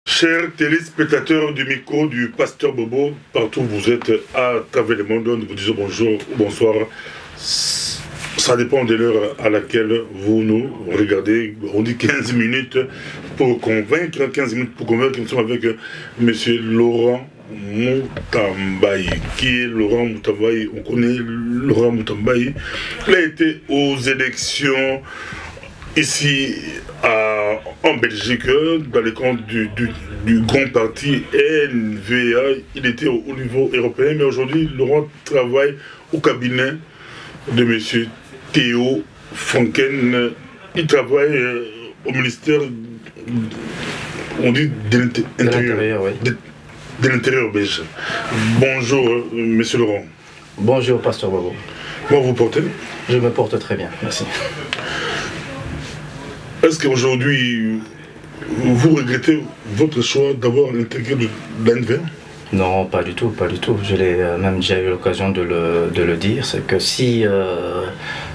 Chers téléspectateurs du micro du Pasteur Bobo, partout où vous êtes à travers le monde, nous vous disons bonjour ou bonsoir. Ça dépend de l'heure à laquelle vous nous regardez. On dit 15 minutes pour convaincre, 15 minutes pour convaincre. Nous sommes avec M. Laurent Moutambaye. Qui est Laurent Moutambaye? On connaît Laurent Moutambaye. Il a été aux élections ici en Belgique, dans le camp du grand parti NVA. Il était au niveau européen, mais aujourd'hui, Laurent travaille au cabinet de M. Théo Franken. Il travaille au ministère, on dit, de l'Intérieur, oui. De l'Intérieur belge. Bonjour, M. Laurent. Bonjour, Pasteur Bobo. Comment vous portez? Je me porte très bien, merci. Est-ce qu'aujourd'hui, vous regrettez votre choix d'avoir intégré l'ANVA? Non, pas du tout, pas du tout. Je l'ai même déjà eu l'occasion de le dire. C'est que si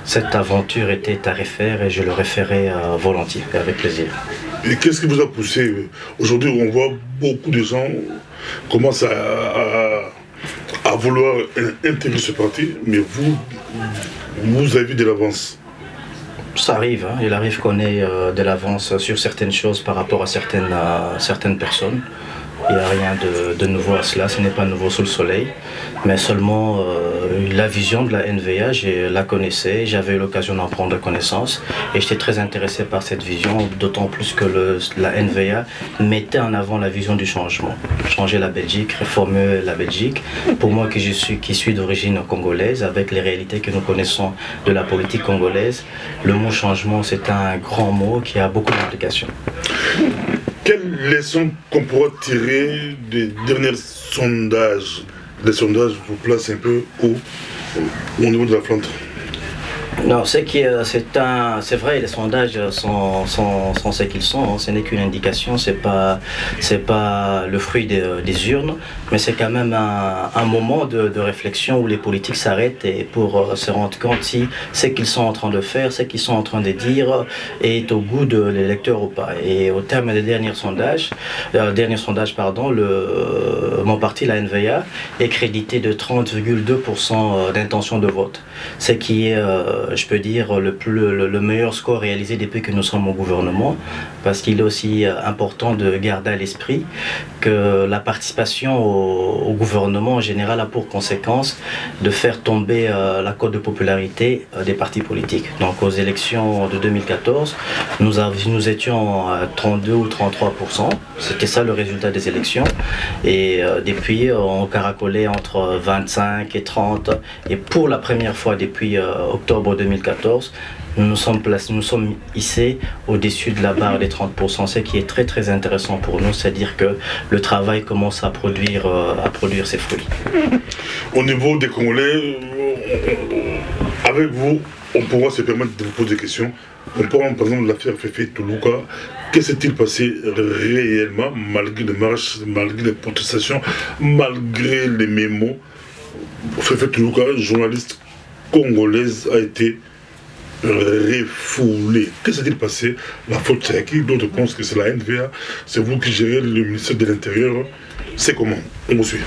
cette aventure était à refaire, et je le referais volontiers, avec plaisir. Et qu'est-ce qui vous a poussé? Aujourd'hui, on voit beaucoup de gens commencent à vouloir intégrer ce parti, mais vous avez de l'avance. Ça arrive, hein. Il arrive qu'on ait de l'avance sur certaines choses par rapport à certaines personnes. Il n'y a rien de nouveau à cela, ce n'est pas nouveau sous le soleil, mais seulement la vision de la NVA, je la connaissais, j'avais eu l'occasion d'en prendre connaissance et j'étais très intéressé par cette vision, d'autant plus que la NVA mettait en avant la vision du changement. Changer la Belgique, réformer la Belgique. Pour moi qui suis d'origine congolaise, avec les réalités que nous connaissons de la politique congolaise, le mot changement c'est un grand mot qui a beaucoup d'implications. Quelles leçons qu'on pourra tirer des derniers sondages? Les sondages vous placent un peu au niveau de la Flandre. Non, c'est vrai, les sondages sont ce qu'ils sont, hein. Ce n'est qu'une indication, c'est pas le fruit des urnes, mais c'est quand même un moment de réflexion où les politiques s'arrêtent et pour se rendre compte si ce qu'ils sont en train de faire, ce qu'ils sont en train de dire est au goût de l'électeur ou pas. Et au terme des derniers sondages, mon parti, la NVA, est crédité de 30,2% d'intention de vote, ce qui est je peux dire, le meilleur score réalisé depuis que nous sommes au gouvernement, parce qu'il est aussi important de garder à l'esprit que la participation au gouvernement en général a pour conséquence de faire tomber la cote de popularité des partis politiques. Donc aux élections de 2014, nous étions à 32 ou 33%, c'était ça le résultat des élections, et depuis on caracolait entre 25 et 30, et pour la première fois depuis octobre 2014, nous sommes hissés au-dessus de la barre des 30%, ce qui est très très intéressant pour nous, c'est-à-dire que le travail commence à produire ses fruits. Au niveau des Congolais, avec vous, on pourra se permettre de vous poser des questions. On prend par exemple l'affaire Féfé Toulouka. Que s'est-il passé réellement, malgré les marches, malgré les protestations, malgré les mémos? Féfé Toulouka, journaliste congolaise, a été refoulée. Que s'est-il passé? La faute c'est à qui? D'autres pensent que c'est la NVA. C'est vous qui gérez le ministère de l'Intérieur. C'est comment? On vous suit.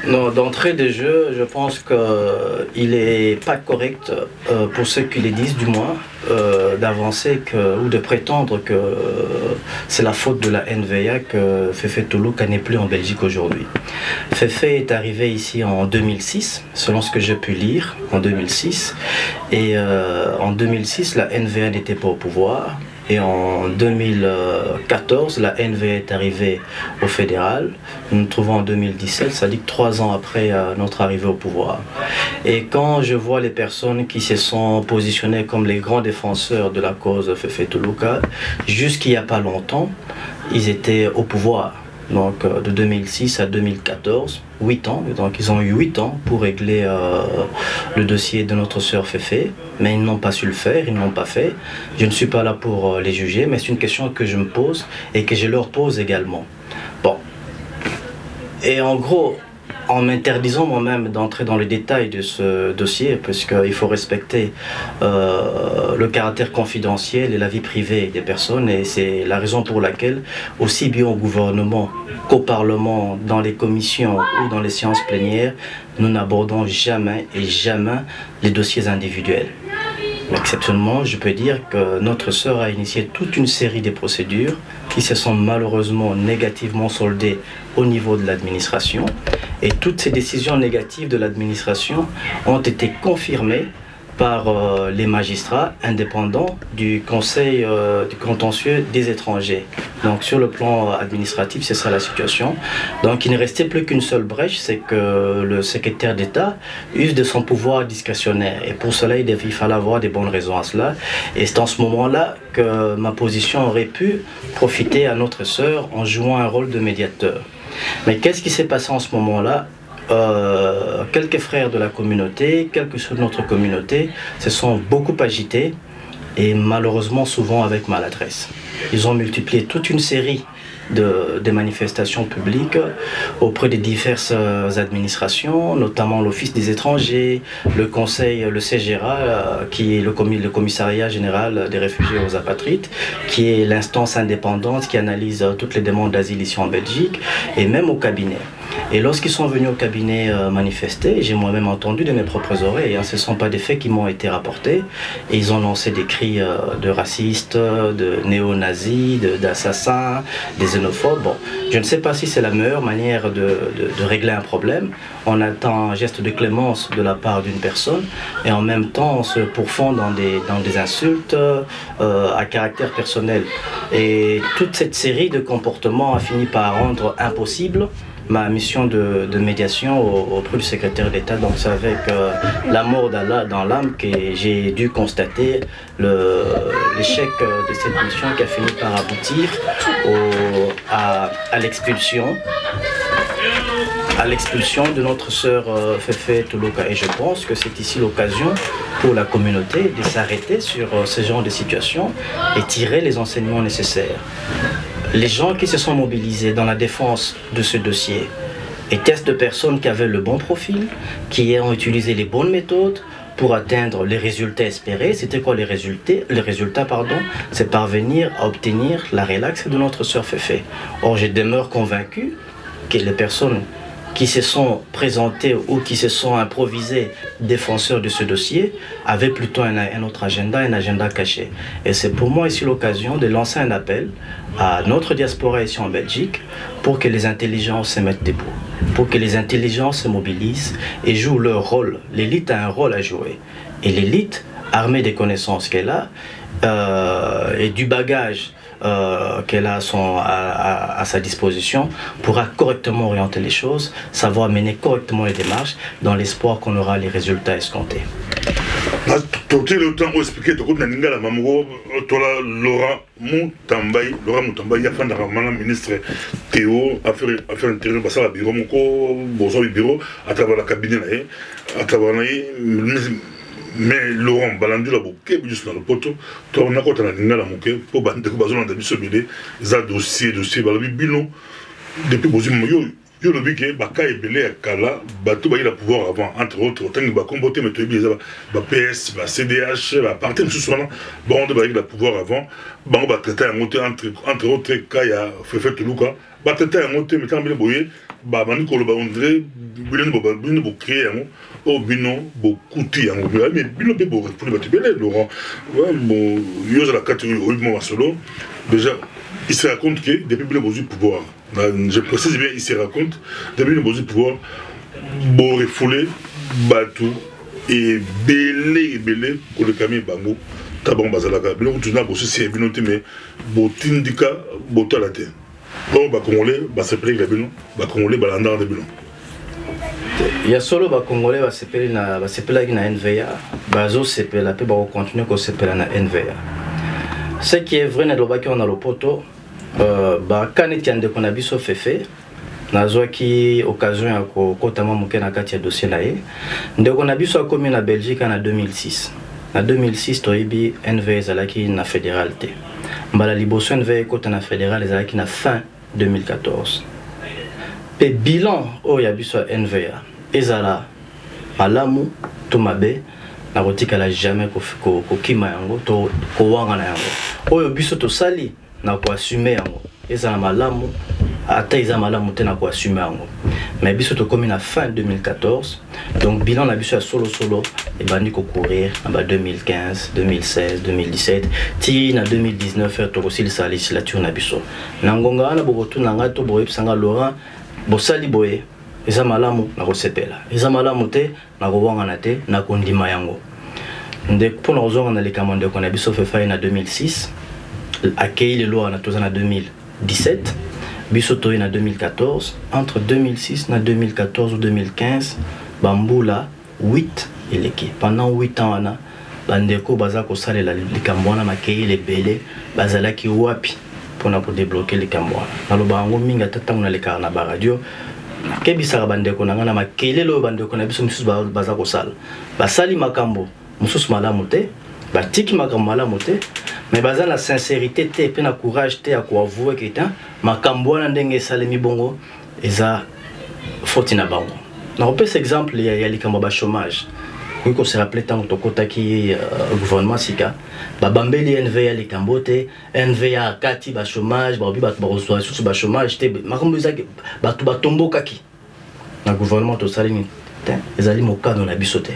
Non, d'entrée de jeu, je pense qu'il n'est pas correct, pour ceux qui les disent du moins, d'avancer ou de prétendre que c'est la faute de la NVA que Féfé Toulouka n'est plus en Belgique aujourd'hui. Féfé est arrivé ici en 2006, selon ce que j'ai pu lire, en 2006. Et en 2006, la NVA n'était pas au pouvoir. Et en 2014, la NVA est arrivée au fédéral. Nous nous trouvons en 2017, ça dit que 3 ans après notre arrivée au pouvoir. Et quand je vois les personnes qui se sont positionnées comme les grands défenseurs de la cause Féfé Toulouka, jusqu'il n'y a pas longtemps, ils étaient au pouvoir. Donc de 2006 à 2014, 8 ans. Donc ils ont eu 8 ans pour régler le dossier de notre sœur Féfé, mais ils n'ont pas su le faire, ils ne l'ont pas fait. Je ne suis pas là pour les juger, mais c'est une question que je me pose et que je leur pose également. Bon. Et en gros, en m'interdisant moi-même d'entrer dans les détails de ce dossier, parce qu'il faut respecter le caractère confidentiel et la vie privée des personnes, et c'est la raison pour laquelle, aussi bien au gouvernement qu'au Parlement, dans les commissions ou dans les séances plénières, nous n'abordons jamais et jamais les dossiers individuels. Exceptionnellement, je peux dire que notre sœur a initié toute une série de procédures qui se sont malheureusement négativement soldées au niveau de l'administration. Et toutes ces décisions négatives de l'administration ont été confirmées par les magistrats indépendants du Conseil du contentieux des étrangers. Donc sur le plan administratif, c'est ça la situation. Donc il ne restait plus qu'une seule brèche, c'est que le secrétaire d'État use de son pouvoir discrétionnaire. Et pour cela, il fallait avoir des bonnes raisons à cela. Et c'est en ce moment-là que ma position aurait pu profiter à notre sœur en jouant un rôle de médiateur. Mais qu'est-ce qui s'est passé en ce moment-là? Quelques frères de la communauté, quelques ceux de notre communauté se sont beaucoup agités et malheureusement souvent avec maladresse. Ils ont multiplié toute une série de manifestations publiques auprès des diverses administrations, notamment l'Office des étrangers, le Conseil, le CGRA, qui est le Commissariat général des réfugiés aux apatrides, qui est l'instance indépendante qui analyse toutes les demandes d'asile ici en Belgique, et même au cabinet. Et lorsqu'ils sont venus au cabinet manifester, j'ai moi-même entendu de mes propres oreilles, ce ne sont pas des faits qui m'ont été rapportés, et ils ont lancé des cris de racistes, de néo-nazis, d'assassins, des xénophobes. Bon, je ne sais pas si c'est la meilleure manière de régler un problème. On attend un geste de clémence de la part d'une personne, et en même temps on se pourfond dans des insultes à caractère personnel. Et toute cette série de comportements a fini par rendre impossible ma mission de médiation auprès du secrétaire d'État. Donc c'est avec la mort d'Allah dans l'âme que j'ai dû constater l'échec de cette mission qui a fini par aboutir à l'expulsion de notre sœur Féfé Toulouka. Et je pense que c'est ici l'occasion pour la communauté de s'arrêter sur ce genre de situation et tirer les enseignements nécessaires. Les gens qui se sont mobilisés dans la défense de ce dossier étaient de personnes qui avaient le bon profil, qui ont utilisé les bonnes méthodes pour atteindre les résultats espérés. C'était quoi les résultats, c'est parvenir à obtenir la relaxe de notre sœur Féfé. Or, je demeure convaincu que les personnes qui se sont présentés ou qui se sont improvisés défenseurs de ce dossier avaient plutôt un autre agenda, un agenda caché. Et c'est pour moi ici l'occasion de lancer un appel à notre diaspora ici en Belgique pour que les intelligences se mettent debout, pour que les intelligences se mobilisent et jouent leur rôle. L'élite a un rôle à jouer. Et l'élite, armée des connaissances qu'elle a et du bagage qu'elle a à sa disposition, pourra correctement orienter les choses, savoir mener correctement les démarches dans l'espoir qu'on aura les résultats escomptés. Le temps où expliquer la Mamou, Laurent Moutambaye, il y a un ministre Théo, affaires intérieures, parce que le bureau, mon bureau, à travers la cabinet, à travers mais Laurent Balandu la bouquet juste dans le poteau toi on a quand on a la moquée pour bande que bazon dans biso bidé za dossier balabi bilan depuis bozim yo le biquet baka et belé kala bato ba il a pouvoir avant entre autres tant que ba comboter mais tu bien ba PS ba CDH ba parti sous son bon de ba il a pouvoir avant ba on va traiter un monter entre autres cas ya fait Toulouka ba traiter un monter mais tant bien boyer ba mani ko le ba André bilan bo créer au binon beaucoup mais bilan be bo pour le belé Laurent ouais bon yo la catégorie au moment solo déjà il se raconte que depuis bilan bo pouvoir je précise bien il se raconte depuis bilan bo pouvoir bo refoulé batou et belé pour le camion bango tabon bazalaka bilan tu na bo c'est bilan mais bo tindika bo ta la terre bon ba congolais ba se plaît la bilan ba congolais ba landar de bilan. Il y a solo ba congolais ba sepeli na NVA bazo sepela pe ba continuer ko sepela na NVA. Ce qui est vrai na lobaki on a le poto ba kaneti ande kona biso Féfé nazwaki occasion ya ko kotama moke na kati ya dossier na ye ndeko na biso akomi na Belgique en 2006. En 2006 toyebi NVA ezalaki na fédéralité. Mbala liboso NVA kota na fédéral ezalaki na fin 2014. pe bilan o ya biso NVA ezala malamu to mabe na kotika la jamais ko kima yango to ko wanga na yango oyo biso to sali na ko assumer yango ezala malamu ata eza malamu te na ko assumer yango mais biso to komi na fin 2014 donc bilan na biso ya solo et bandi ko courir en 2015 2016 2017 ti na 2019 to aussi la législature na biso na ngonga na bokotu na ngato boye sanga Laurent bosali boye eza malamu na kosepela eza malamu te na kowanga na te na kondima yango ndek pona ozonga na likambo ndeko na biso fefa na 2006 accueilli les lois na toza na 2017 biso toyi na 2014 entre 2006 na 2014 ou 2015 bambula 8 eleki pendant 8 ans wana bandeko baza kosalela likambo wana makei lebele bazalaki wapi pona ko débloquer likambo wana naloba yango mingi tatango na lekara na baradio kebisaka bandeko na ngana makele lo bandeko na biso mususu baza kosala basali makambo mususu malamu te batiki makambo malamu te mais baza na sincérité te pe na courage te ya ko avouer que ta makambo wana ndenge esalemi bongo eza faute na bango na opesa exemple ya likambo ba chômage oui qu'on se rappelle tant to kotaki gouvernement sika babambeli NVA likambo te NVA kati ba chômage ba obi ba reçoit sur ba chômage te makambo ezaki batu batombokaki na gouvernement to salini te ezali mokano na biso te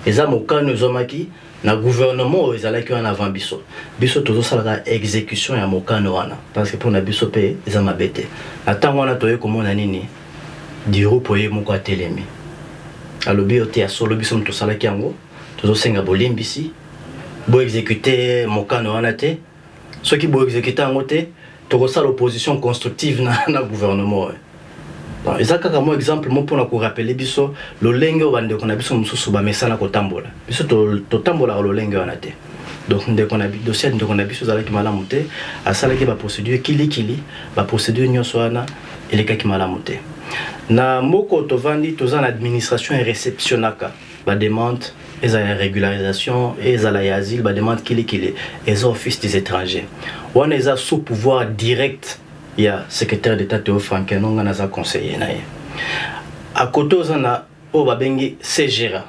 eza mokano ezomaki na gouvernement ezalaki en avant biso biso tozo salaka exécution ya mokano wana parce que pour na biso pe eza mabete atango wana toye komona nini diro poye moko atelemi alobi ote ya solo biso mto salaki yango tozo senga bolimbisi bo exécuter mokano wana te soki bo exécuter yango te toko sala opposition constructive na gouvernement bon ezaka kama exemple mo pona ko rappeler biso lolenge obande ko na biso mususu ba mesana ko tambola biso to tambola lolenge wana te donc ndeko na dossier ndeko na biso zalaki malamu te asalaki ba procédure kili ba procédure nyonso wana elekaki malamu te na moko tovandi toza na administration et réceptionnaka ba demande eza ya régularisation eza la asile ba demande kili eza office des étrangers wana eza sous pouvoir direct ya secrétaire d'état Théo Franken on a za conseiller na ye à côté ozana o babengi CGRA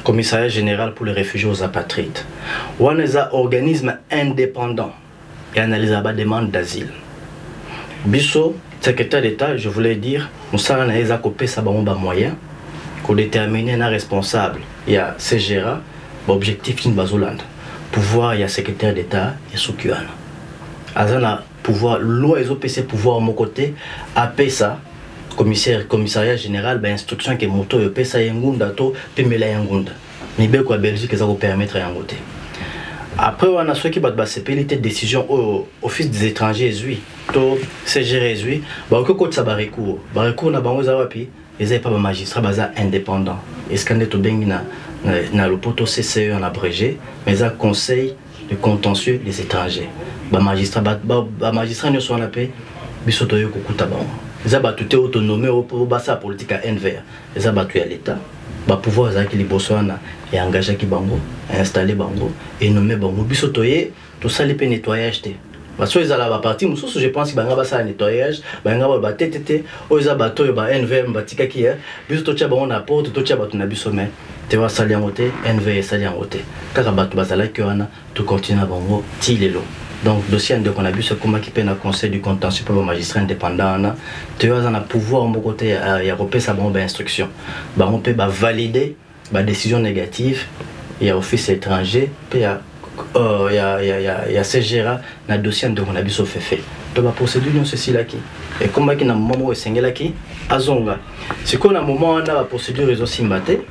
commissariat général pour les réfugiés aux apatrides wana eza organisme indépendant et analyse ba demande d'asile biso secrétaire d'état je voulais dire musala na eza kopesa bango ba moyen ko déterminer na responsable ya CGRA ba objectif ni bazolanda pouvoir ya secrétaire d'état ya Sukiwana azana pouvoir loi et OPC pouvoir mon côté apesa commissariat général ba instruction que moto yo pesa yengunda to pemela yengunda ni be ko Belgique ça vous permettre yangote après on a ceux qui ba sepelité décision au office des étrangers ezui to CGR ezui ba ko ko tsaba recours na bango za wapi ezai pas ba magistrat baza indépendant escandé to bengi na le poto CCE en abrégé mais ça conseil de contentieux des étrangers ba magistrat ne sont la paix bisoto yo kokuta bango eza ba tout autonomie au basa politique à NVA eza ba tout ya l'état ba pouvoir za ki liboswana et engager ki bango installer bango et nommer bango bisoto ye to sali pe nettoyage te parce que ezala ba parti mususu je pense banga ba sa nettoyage banga ba tetete o eza ba to ba NVA batika ki bisoto tia bango na porte to tia ba to na biso mais te wa sali yangote NVA sali yangote kaka ba to basala ki wana to continue bango ti lelo. Donc dossier de qu'on a vu ce comment qui peine à conseil du contentieux pour le magistrat indépendant tu as un pouvoir au côté il y a repère sa bombe instruction bah on peut valider la décision négative il y a office étranger puis il y a CGRA na dossier de qu'on a vu ce fait donc la procédure non ceci là qui et comment qui na moment où c'est là qui azonga c'est qu'on a moment on a la procédure ils ont simbaté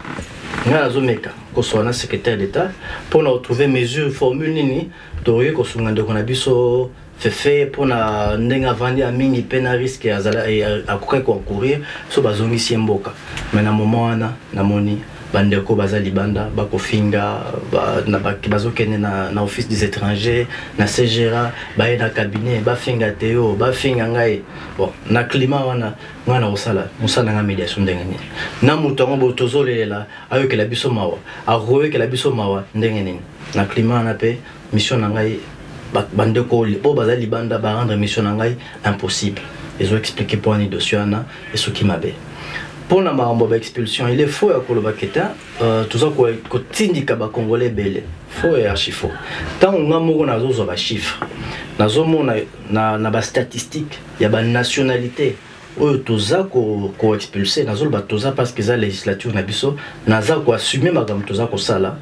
nga azomeka ko soit na secrétaire d'état pour nous retrouver mesures formule nini toriye ko sunga ndeko na biso fefe pour na ndenga vandi a mingi pena risque azala akoka ko courir so bazongi siemboka mais na moment wana na moni bandeko baza libanda bakofinga na bazokene na office des étrangers na CGRA ba na cabinet bafinga Théo bafinga ngai bon na climat wana ngana osala musala nga médiation ndengeni na mutongo botozolela ayo ke la biso mawa a roye ke la biso mawa ndengeni na climat na pe mission ngai bandeko bo baza libanda ba rendre mission ngai impossible ils ont expliqué pour un dossier et ce qui m'a fait. Pour la marambo expulsion, il est faux à Kolobaketa, tout ça qu'on tindika ba Congolais belé, faux et archi faux. Tant on a mon nazo ba chiffres, nazo mon na ba statistique, il y a ba nationalité. Oyo toza ko expulser nazo ba toza parce que za législature na biso naza ko assumer magam toza ko sala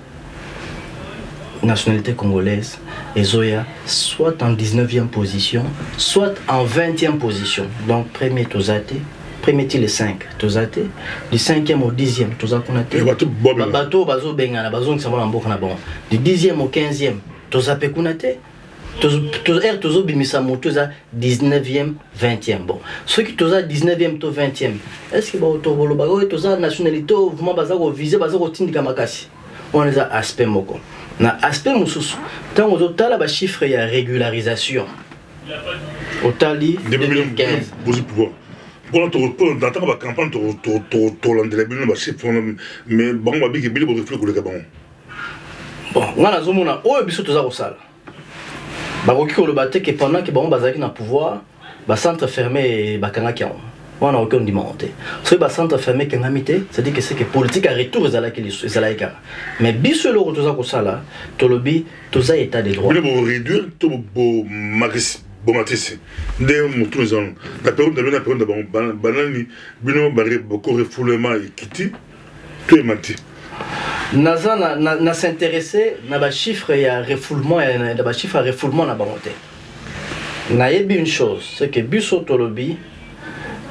nationalité congolaise et Zoya soit en 19e position soit en 20e position. Donc premier tozate premier le 5 tozate du 5e au 10e toza konaté bato bazo bengana bazo ngisama mboka na bon du 10e au 15e toza pe konaté tozo bimisa moto za 19e 20e bon ceux qui toza 19e to 20e est-ce que ba otobolo ba toza nationalité vraiment baza ko viser baza ko tindika makasi on les a aspect moko na aspect mususu tant aux tala ba chiffre ya régularisation otali 2015 pour dans ta campagne to landela bino ba chiffre mais bango ba bigi bili bo reflet ko le gabon bon ngana zomona oyo biso toza ko sala bakoki ko le batte que pendant que bango bazaki na pouvoir ba centre fermé bakanga kian on a aucun dimanche. Ce que centre fermé qui c'est-à-dire que c'est que politique à retour ezalaika. Mais biso le retour za ko sala, to lobi to za état de droit. Bino réduire to bo maris bomatisi. Ndé mutu zon. La période de banani bino bare beaucoup refoulement et kiti to emati. Naza na s'intéresser na ba chiffre ya refoulement na ba chiffre refoulement na bangote. Na yebi une chose, c'est que biso to lobi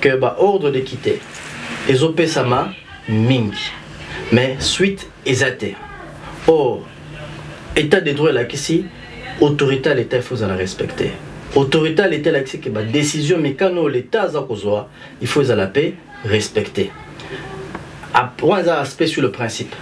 que bah ordre de quitter les op sama mingi mais suite exaté oh état de droit là ici autorité à l'état il faut la respecter autorité à l'état là ici que bah décision mais quand l'état a kozwa il faut la paix respecter après un aspect sur le principe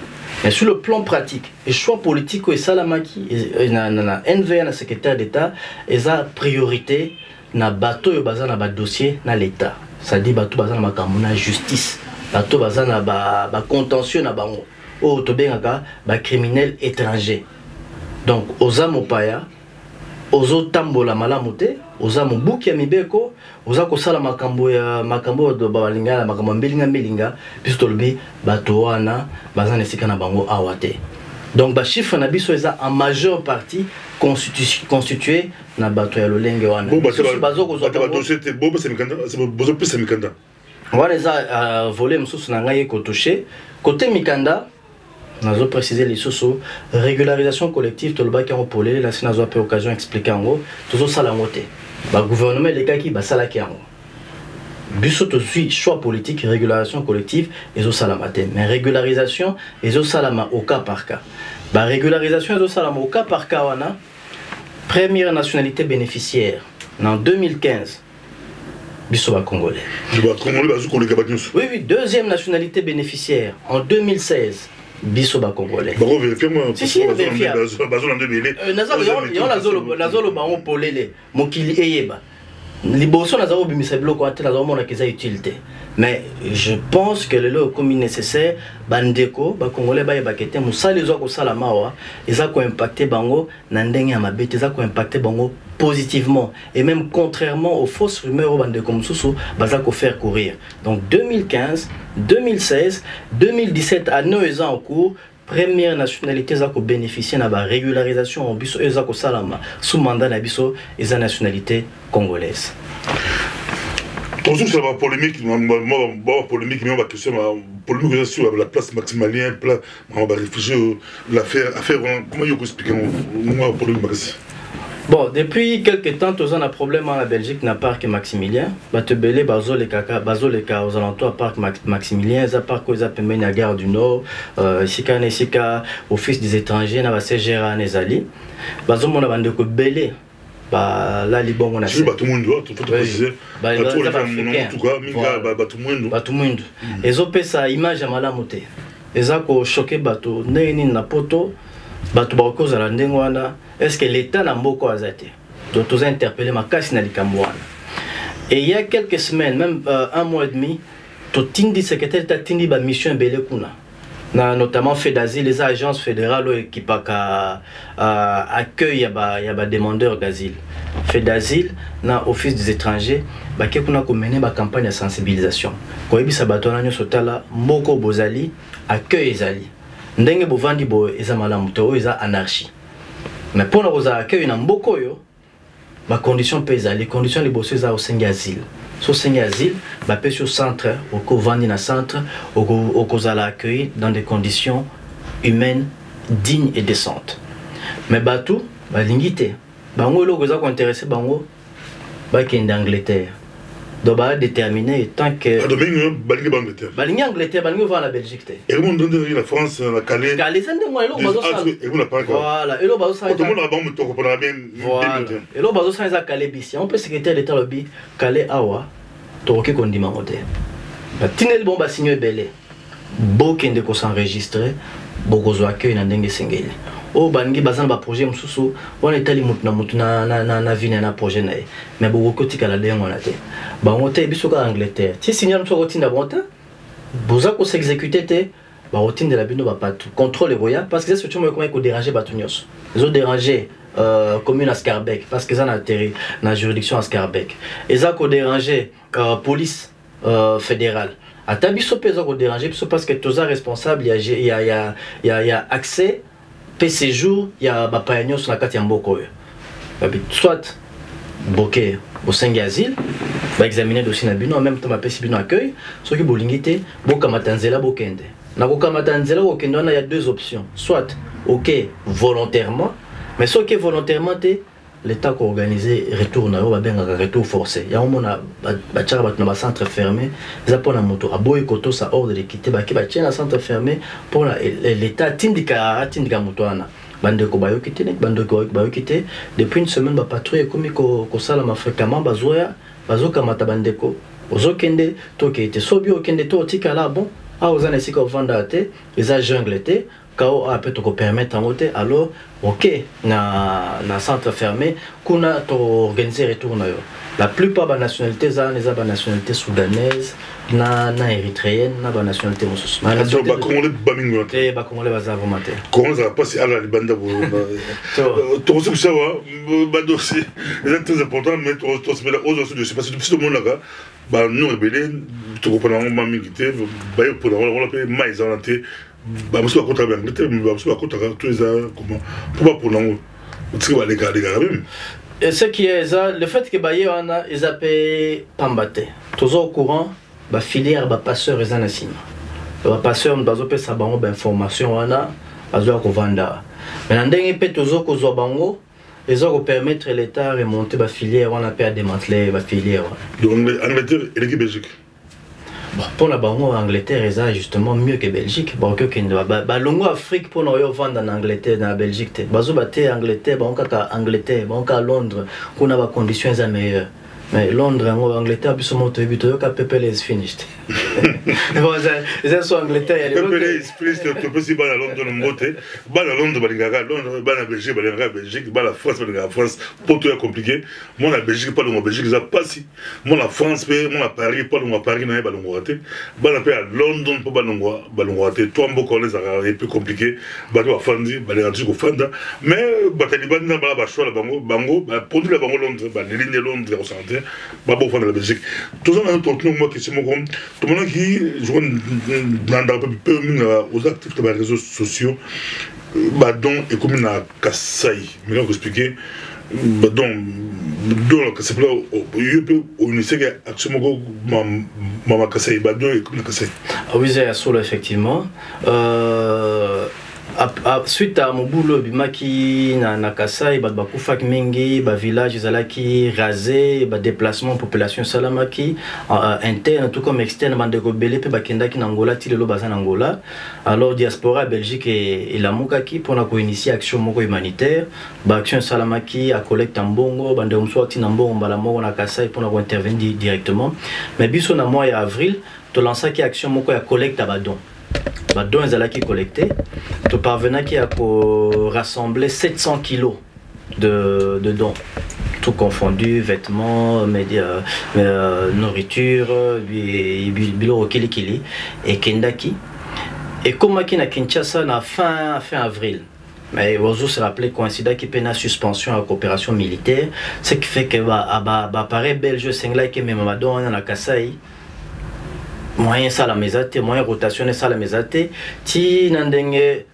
mais sur le plan pratique et choix politique et salamaki na NVA na secrétaire d'état et a priorité na bateau yo bazana ba dossier na l'état. Ça dit bateau bazana makambo na justice. Bateau bazana ba contentieux na bango. O to bengaka ba criminel étranger. Donc oza mopaya, ozo tambola malamu te, oza mobuki ya mibeko, oza kosala makambo do balinga makambo mbelinga biso tolobi bato wana bazana esika na bango awa te. Donc ba chiffre na biso eza en majeure partie constitué na bato ya lolenge wana. Bazo ko c'était bobo c'est mikanda, c'est bozo plus mikanda. Wana eza volet mususu na ngai ko toucher côté mikanda nazo préciser les soso régularisation collective to le baki en polé la sinazo pe occasion expliquer en gros tozo sala ngote. Ba gouvernement les kaki ba sala ki en biso to suit choix politique régularisation collective et zo salamate mais régularisation et zo salama au cas par cas. Ba régularisation et zo salama au cas par cas wana première nationalité bénéficiaire en 2015 biso ba congolais. Oui oui, deuxième nationalité bénéficiaire en 2016 biso ba congolais. Ba vérifier moi. Si vérifier. Nazolo ba on polele mokili eyeba. Liboso nazaro bimisa biloko ate nazaro mona keza utilité. Mais je pense que le comme nécessaire bandeko ba congolais ba yebakete musali zo ko sala mawa eza ko impacter bango na ndenge ya mabete eza ko impacter bango positivement et même contrairement aux fausses rumeurs bandeko mususu baza ko faire courir. Donc 2015, 2016, 2017 à 9 ans en cours première nationalité za ko bénéficier na ba régularisation en biso eza ko salama sous mandat na biso eza nationalité congolaise. Toujours sur la polémique, polémique, mais on va question polémique sur la place maximalienne, on va réfugier l'affaire, comment vous expliquez moi polémique? Bon, depuis quelques temps, tous on a problème en la Belgique n'a parc Maximilien. Batebele, Bazole Kaka, aux alentours parc Maximilien, ça parc aux appels à Gare du Nord, Sika, Office des étrangers, n'a pas Gérard Nezali. Bazole mon abandonné Belé. Bah là les bons on a tout le monde doit tout préciser tout le monde et zo pesa image à malamote ezako choqué bato neni na poto bato ba cause la ndengo wana est-ce que l'état na mboko azate donc tous interpellé makasi na likambo wana et il y a quelques semaines même un mois et demi to tindi secrétaire ta tindi ba mission belé kuna notamment fait d'asile, les agences fédérales qui accueillent les demandeurs d'asile. Fait d'asile, dans l'office des étrangers, qui a mené une campagne de sensibilisation. Quand il y a des gens Mboko Bozali, accueille les alliés. Ndenge Bovandi Bo, ils ont malamuto, ils ont anarchie. Mais pour nous accueillir dans Mboko, les conditions paysannes, les conditions de bosser au sein asile. Sur ce asile, bah sur centre, au vendre dans centre, au cause accueillir dans des conditions humaines dignes et décentes. Mais bah tout, bah l'ingité, bah on est là intéressé, bah on bah qui est d'Angleterre. Donc bah déterminé tant que. Domingue, balingue d'Angleterre. Balingue Angleterre, balingue va la Belgique. Et vous donnez la France, la Calais. Calais, c'est un moyen là. Et vous n'avez pas encore. Voilà. Et là bah ça. Tout le monde a bon me toque pour la bien. Voilà. Et là bah ça ils a Calais bis. On peut secrétaire d'État le bi Calais awa. Toroke kondima mote. La tinel bomba signé belé. Bokende ko s'enregistrer, boko zo accueil na ndenge sengeli. O bangi bazana ba projet mususu, wana etali mutu na vina na projet na. Mais boko kotika la dengo na te. Ba ngote biso ka Angleterre. Ti signal mso rotina bonta. Boza ko s'exécuter te. Ba routine de la bino ba pas contrôle roya parce que c'est surtout moi comment déranger batunios. Ils ont dérangé commune à Scarbeck parce que ça n'a atterri dans la juridiction à Scarbeck. Ils ont dérangé police fédérale. À Tabiso ils ont dérangé parce que tous les responsables il y a accès séjour il y a bapayagnos sur la carte Yamboko. Soit boké au sein asile va examiner dossier na bino en même temps ma pesi bino accueil ceux qui bolingité boka matanzela bokende. Na boka matanzela bokende il y a deux options soit OK volontairement mais ce qui est volontairement l'État qui a organisé retour na retour forcé. Il y a un moment un centre fermé, ils ont un moto à boy koto ça ordre de quitter ba ki ba tient un centre fermé pour l'État tindika moto ana. Bande ko bayo quitter bande ko bayo quitter depuis une semaine ba patrouille comme ko sala ma fréquemment bazoya bazoka mata bande ko ozokende to ke te sobi okende to tika là bon a ozana sika vanda te les jungle te kao a peut te permettre en route alors OK na centre fermé kuna to organiser retour na yo la plupart des nationalités za les nationalités soudanaises na érythréenne na ba nationalité mususu ba congolais bamingo te ba congolais baza vomater comment ça va passer à la libanda to so sawa ba dossier c'est très important mais to se met aux je sais pas si tout le monde là ba nous rebelle to comprendre ma mingité ba yo pour on l'appelle mais en té ba musu ba kota ba ngete ba musu ba kota tous les comment pour non tu vas les gars même. Et ce qui est ça, le fait que baye on a ils appellent pambate toujours au courant ba filière ba passeur les anasima ba passeur bazo pe sa bango ba information wana bazo ko vanda mais ndenge pe toujours ko zo bango ils ont permettre l'état remonter ba filière on a pas démanteler ba filière donc Angleterre et l'équipe Belgique. Bon, pour la bango Angleterre est justement mieux que Belgique. Bon que ba longo Afrique pour nous vendre en Angleterre dans la Belgique te. Bazo baté Angleterre, bon ka Angleterre, bon ka Londres, qu'on a ba conditions meilleures. Mais Londres, Angleterre, puis ce mot de but, Pepele is finished. Bon, c'est soit Angleterre. Pepele is finished, tu peux si à Londres, le mot, à Londres, à Belgique, à la France, à France, pour tout est compliqué. Moi, la Belgique, pas de Belgique, ça passe. Moi, la France, moi, la Paris, pas de Paris, n'a pas de raté. À London, pas de raté. Toi, un peu un peu compliqué. Bateau à Fandi, les radios au Fanda. Mais, Bataliban, la choix, la bango, produit la bango Londres, les lignes de Londres, au centre. Bah bon, la Belgique. Tout ça, on moi qui c'est mon groupe. Tout le monde qui joue dans un peu aux actifs de les réseaux sociaux. Bah donc, et comme na Kassai, mais là, vous expliquer. Bah donc, c'est là, il peut, on essaie actuellement, maman Kassai, bah donc, et comme na Kassai. Ah oui, c'est solo effectivement. Suite à mon boulot, bimaki na Kasai, bakufak mingi, ba village zalaki rasé, ba déplacement population salamaki interne tout comme externe, bandeko belé pe bakendaki na Angola, tilelo bazan Angola. Alors diaspora Belgique et la mukaki pour na ko initier action moko humanitaire, ba action salamaki à collecte en bongo, bande umswati na bongo mbala moko na Kasai pour na ko intervenir directement. Mais biso na mois avril, to lancaki action moko ya collecte à badon. Badon ezalaki collecté, tu parvenais qui a rassemblé 700 kilos de dons, tout confondu, vêtements, nourriture, bilo kili et kendaki. Et comme qui na Kinshasa na fin avril. Mais Ozo se rappelait coïncident qui peine la suspension à la coopération militaire, ce qui fait que pareil belge singla qui même madonna na Kasai moyen ça la mesate moyen rotation ça la mesate ti nandenge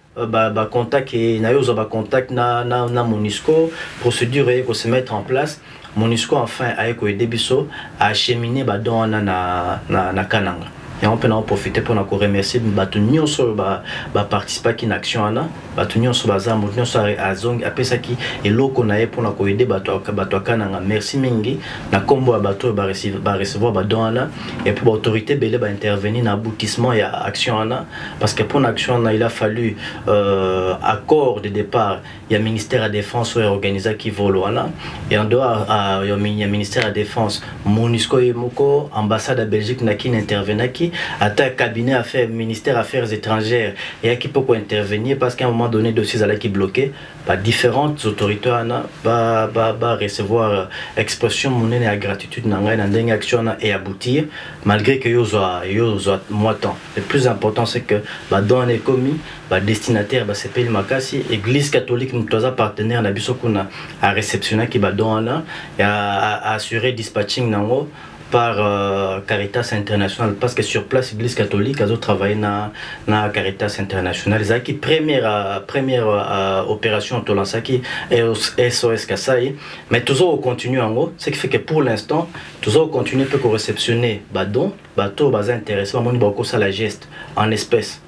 contact et na yozo contact na MONUSCO procédure et se mettre en place. MONUSCO enfin a aidé biso à acheminer badona na Kananga. Et on peut en profiter pour nous remercier Batunio sur participer à une action ana Batunio sur bazar Batunio sur azong après ça qui est l'eau qu'on a pour nous aider bato kananga merci mingi na combo à bato ba recevoir badona et puis l'autorité belé ba intervenir dans aboutissement et action ana parce que pour l'action ana il a fallu accord de départ il y a ministère de la défense ou organisé qui vole ana et en dehors il y a ministère de la défense MONUSCO et Moko ambassade de Belgique na qui intervenait qui attaque cabinet affaires ministère affaires étrangères et qui peut intervenir parce qu'à un moment donné dossiers à qui bloqué par différentes autorités va recevoir expression monnaie et gratitude dans une action et aboutir malgré que yo moi temps le plus important c'est que dans les commis destinataire c'est pays makasi église catholique nous tous partenaires na biso kuna à réceptionner qui dans et à assurer dispatching nango par Caritas International parce que sur place l'église catholique a travaillé na Caritas International ils qui première opération to lancer qui SOS Kasai mais toujours on continue en gros ce qui fait que pour l'instant toujours on continue peut réceptionner bateau intéressé vraiment beaucoup ça la geste en espèces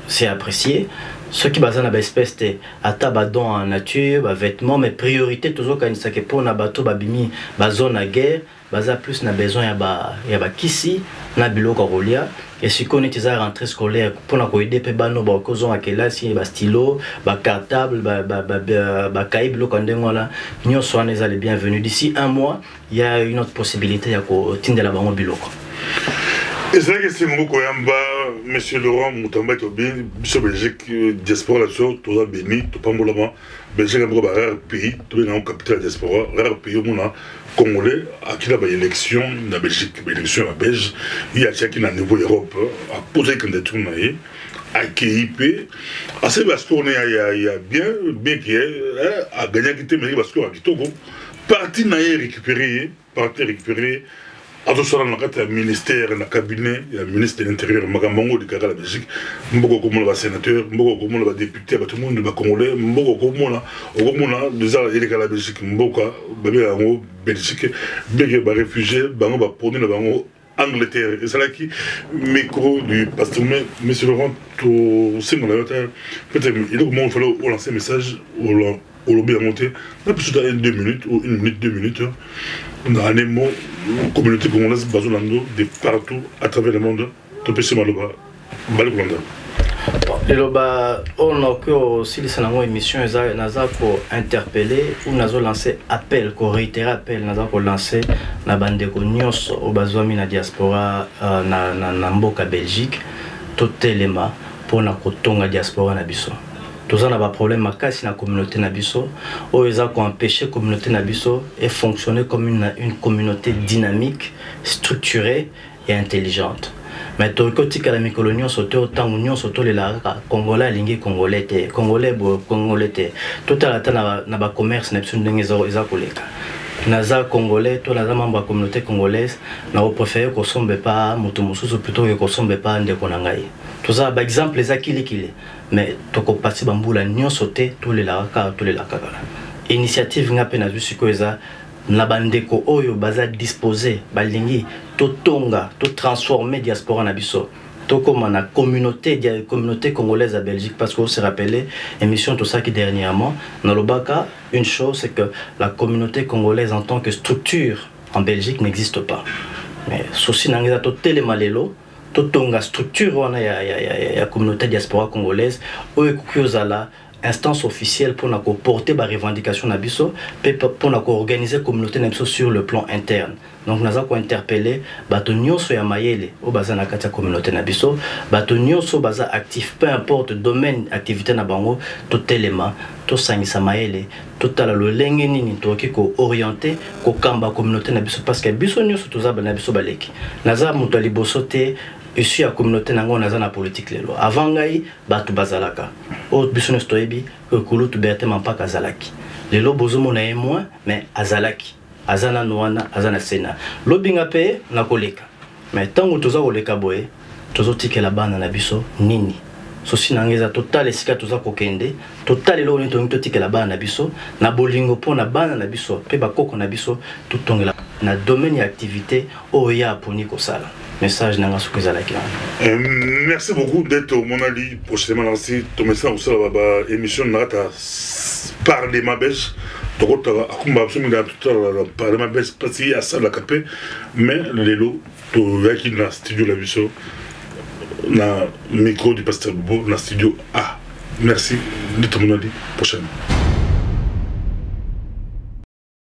c'est apprécié. Ceux qui basent dans l'espèce de atabadon en nature, vêtements, mais priorité toujours quand il pour na bateau babimi bazone à guerre, baza plus na besoin ya ba kisi na biloko rolia et si qu'on est à rentrée scolaire pour na aider pe bano ba kozon à kelasi ba stylo, ba cartable, ba cahier biloko ndengona, nyo soane les bienvenus d'ici un mois, il y a une autre possibilité ya ko tindela bango biloko. Et c'est vrai que c'est mon Koyamba, monsieur Laurent Moutamba Tobin, sur Belgique, diaspora là-dessus, tout ça béni, tout pas mollement. Belgique est un rare pays, tout est dans le capital diaspora, rare pays au monde, Congolais, à qui la élection, la Belgique, l'élection à Belge, il y a qui dans le niveau Europe, à poser candidature, à KIP, à ce parce qu'on est, il y a bien qui est, à gagner qui était, mais parce qu'on a dit Togo, parti n'a récupéré, attention à la ministère, le cabinet, le ministre de l'Intérieur, Magambango de la Belgique, beaucoup comme le sénateur, beaucoup comme le député, tout le monde est congolais, beaucoup comme déjà la Belgique, beaucoup de Belgique, beaucoup de réfugiés, beaucoup de polonais, beaucoup Angleterre. Et c'est là qui micro du pasteur, monsieur Laurent, peut-être il faut lancer un message au lobby à monter, on a plus de 2 minutes ou 1 minute, 2 minutes. On a un mot, communauté congolaise, Bazolando, de partout à travers le monde. Topé Maloba, Baloulanda. Leloba, on a que aussi les salons émission, naza ko interpeller ou nazo lancer appel, ko réitérer appel, naza ko lancer na bande ko nyos au bazwami na diaspora na mboka Belgique, tout élément pour na kotonga diaspora na biso. Tous on a des problèmes makasi na communauté nabiso, où ils ont empêché communauté nabiso et fonctionner comme une communauté dynamique, structurée et intelligente. Mais tout côté que la mi-colonion sauté autant union sauté les lara congolais lingi congolais tout à la temps na ba commerce na biso ndenge eza koleka. Naza congolais, tout naza membre de la communauté congolaise, na préféré qu'on sombe pas mutumussu plutôt que qu'on sombe pas ndeko nangai. Tout ça par exemple les akili mais toko pasi bambula nyon sauté tous les laka initiative ngape na juste ko eza na bandeko oyo baza disposé balingi to tonga to transformer diaspora na biso to comme na communauté congolaise à Belgique parce qu'on s'est rappelé émission tout ça qui dernièrement dans le Baka une chose c'est que la communauté congolaise en tant que structure en Belgique n'existe pas mais souci nangeza to télémalelo la structure de la communauté diaspora congolaise où la instance officielle pour porter les revendications pour organiser la communauté sur le plan interne. Donc nous avons interpellé Batonio so ya mayele au bazana la communauté nabiso Batonio so baza actif peu importe domaine activité na bango tout élément tout sangisa mayele tout la lolenge nini to ko orienter ko kamba communauté nabiso parce que biso nyo so toza na biso baleki naza muto liboso te ici la communauté nango naza na politique lelo avant ngai batu bazalaka o biso stoyebi que kulutu Bertin Mampaka azalaki lelo bozomona ye moins mais azalaki azana noana azana sena lobinga pe na koleka mais tango toza koleka boye tozo tikela bana na biso nini sosi nangeza total esika toza kokende total elo ni to tikela bana na biso na bolingo po na bana na biso pe bakoko na biso tutongela na domaine ya activité oya poni kosala message nanga sokozalaki. Merci beaucoup d'être mon ali prochainement lancé ton message au sala ba émission nata parler ma bêche donc akumba absolument parler ma bêche parce qu'il y a ça la capé mais lelo to yaki na studio la biso na micro du pasteur Bobo na studio A. Merci de ton mon ali prochainement.